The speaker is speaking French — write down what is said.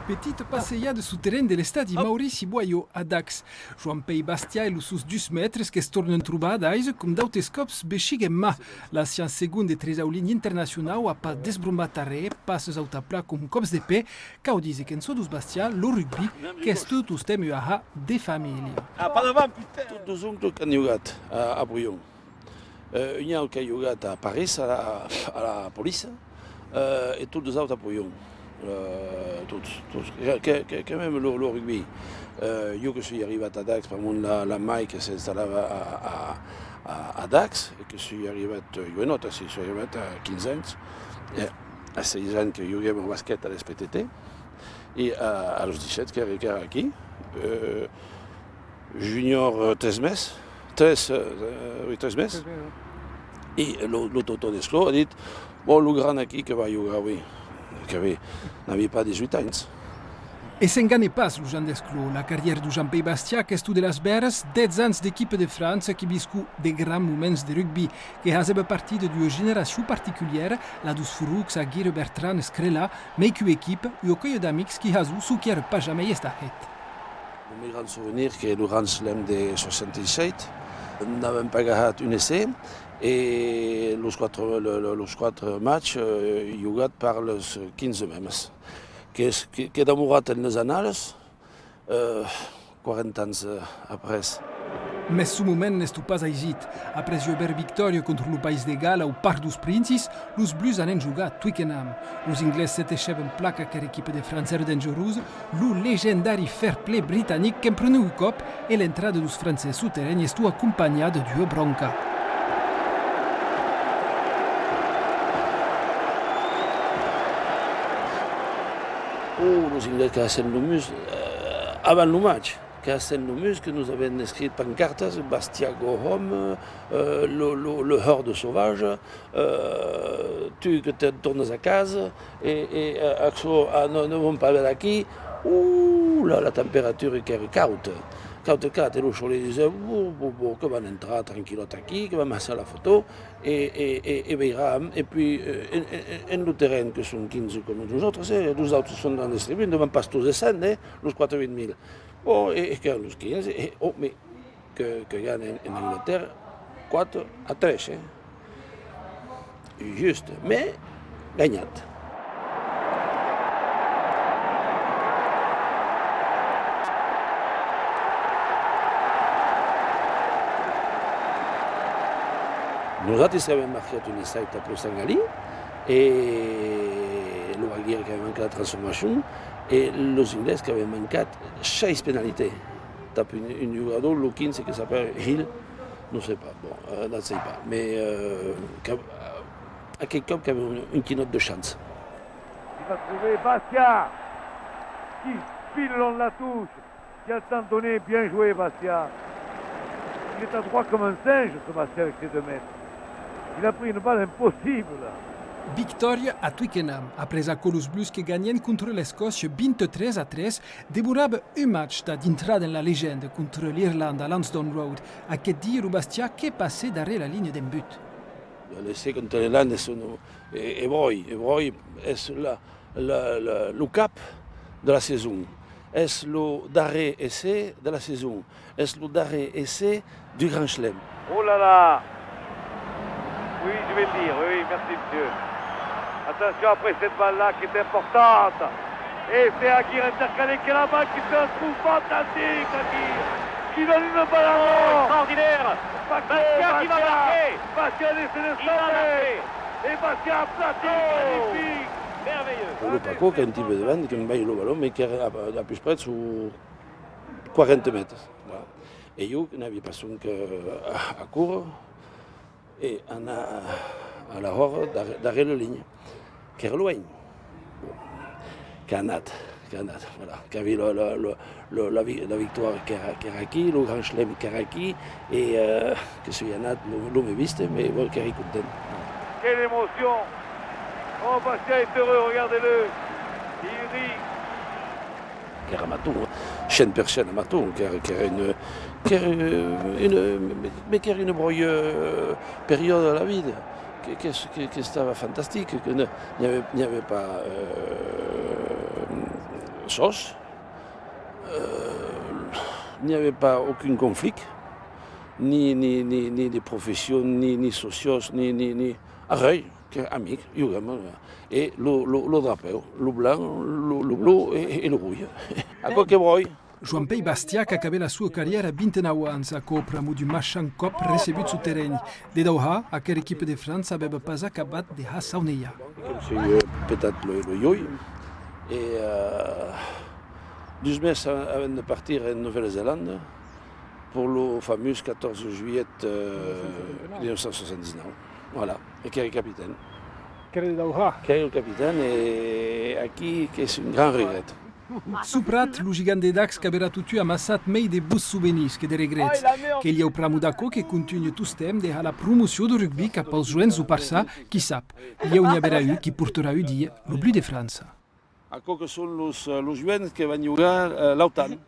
Petite passejada souterraine de l'estadi Maurici Boió a Dax. Joan Pei Bastia e sus 2 metres que es tornen trobadais com d'autres cops bexig en mà. L'ancien segon de tresaulin internacional a pas desbrombat arre, passes autapla com cops de pe, cau dice que en so dus Bastia, lo rugby, que es tot ustem UAH de família. Pas davant, putain! Tots dos oncles que han jugat a Brouillon. Un ha que ha jugat a París, a la police, et tots dos altres a Brouillon. Tots. Que même le rugby. Jo que suis arrivé à Dax, par mon la Mai que s'installava a Dax, et que suis arrivé à 15 anys, a 16 anys que juguem au basket a l'SPTT, et à los 17 que era aquí, junior 3 mesos, 3 mesos, i el Toto d'Escló ha dit, bon, el gran aquí que va jugar avui, que n'avia pas 18 anys. E s'engane pas lo Jean d'Escló, la carrière de Jean-Pei Bastia que estu de las Beres, 10 ans d'équipe de France qui viscu de grands moments de rugby, que haseba partit d'una generació particulière, la dus Furucs, Aguirre, Bertrand, Scrella, meicu equipe, e o coio d'amics qui hasu su qui pas jamais estat. El meu gran souvenir que el Grand Slam de 67 n'avem pas agarrat un essai et los quatre matchs jugat par les 15 memes. Que he demorat en les annales 40 anys après. Mais su moment n'estu pas aigit. Après jover victòria contra lo País de Gala ou Parc dos Princis, los Blues han jugat Twickenham. Los ingles s'eteixeven placa que l'equipe de Francer dangerosa, lo legendari fair play britannic que empreneu un cop e l'entrada dos francès souterrains estu accompagnada d'una bronca. Los ingles que hacen le mus avant le match, que hacen le mus que nous avons écrit pancartas, Bastia go home, le horde sauvage, tu que te tournes à casa, et Axo, ne vont pas aller ici, la température qui est caute. Et le Cholet disait, que van entrar tranquillote aquí, que vam hacer la photo, et veurem. Et puis, en le terrain, que sont 15 comme nous autres, les autres sont dans les tribunes, ne van pas tous descendre, les 80 000. Bon, et que les 15, mais que gagnent en Angleterre 4-3. Juste, mais gagnat. Nosaltres avem marcat un essai per Sangalí i l'Aguirre que havia mancat la transformació i els ingles que havien mancat 6 penalités. Tap un jugador, le 15 que s'appelle Hill, no sé pas, bon, no sé pas, mais aquell cop que avait un quinot de chance. Il va trouver Bastia qui file long la touche, qui a le temps donné, bien joué Bastia. Il est à droit comme un singe ce Bastia avec ses 2 mètres. Il a pris une balle impossible. Victòria a Twickenham, après que los Blues que ganyen contre l'Escòcia 23-3, devorava un match d'entrada en la légende contre l'Irlande a Lansdowne Road, aquest dia el Bastia que passait darrere la ligne d'en but. L'essai contre l'Irlande est Ebroi est le cap de la saison. Est le darrer essai de la saison. Est le darrer essai du Grand Chelem. Oh là là! Oui, je vais le dire, oui, merci monsieur. Attention après cette balle-là qui est importante. Et c'est Aguirre intercalé qui est la balle qui fait un trou fantastique, Aguirre. Qui donne une balle à mort. Extraordinaire. Bastia qui va marquer. Bastia a laissé le sommet. Et Bastia a platé, magnifique. Merveilleux. Le Paco qui a un petit peu de vent, qui m'envoie le ballon, mais qui est à plus près sur 40 mètres. Voilà. Et jo n'avia pas sonque a córrer et anar a la hora darrere la línia, que era lluny, que ha anat, voilà, que havia la victòria que era aquí, el Grand Chelem que era aquí, i que s'hi ha anat, no m'he vist, mais bon, que era content. Quelle émotion! Oh, Bastia est heureux, regardez-le. Il rit. Que era amateur, 100% amateur, que era une broye période de la vie, que estava fantastique, que n'y avait pas sos. Il n'y avait pas aucun conflit, ni de profession, ni sociaux, ni rien, qu'amis, et le drapeau, le blanc, le bleu et le rouge. À quoi que broye? Joan-Pei Bastia que acabé la sua carriera 29 ans a copramo du Machan Cup recebut su terreny. De Dauha, aquella equipe de França aveva pas acabat de Hassauneia. J'ai peut-être le yoï. Et 12 meses avant de partir en Nouvelle-Zélande pour le fameux 14 juillet 1979. Voilà, et qui est le capitaine. Qui est de Dauha. Qui est le capitaine et aquí que c'est un grand regret. Suprat, lo gigant de Dax que aveva tutu amassat mei de bus souvenirs que de regrets. Que il y a pramu d'acò que continue tout stem de la promoció do rugby cap als joents do Parçà, qui sap, il y a un haverà eu qui portarà un dia lo blu de França. Aquò que són los joents que van jugar l'autan.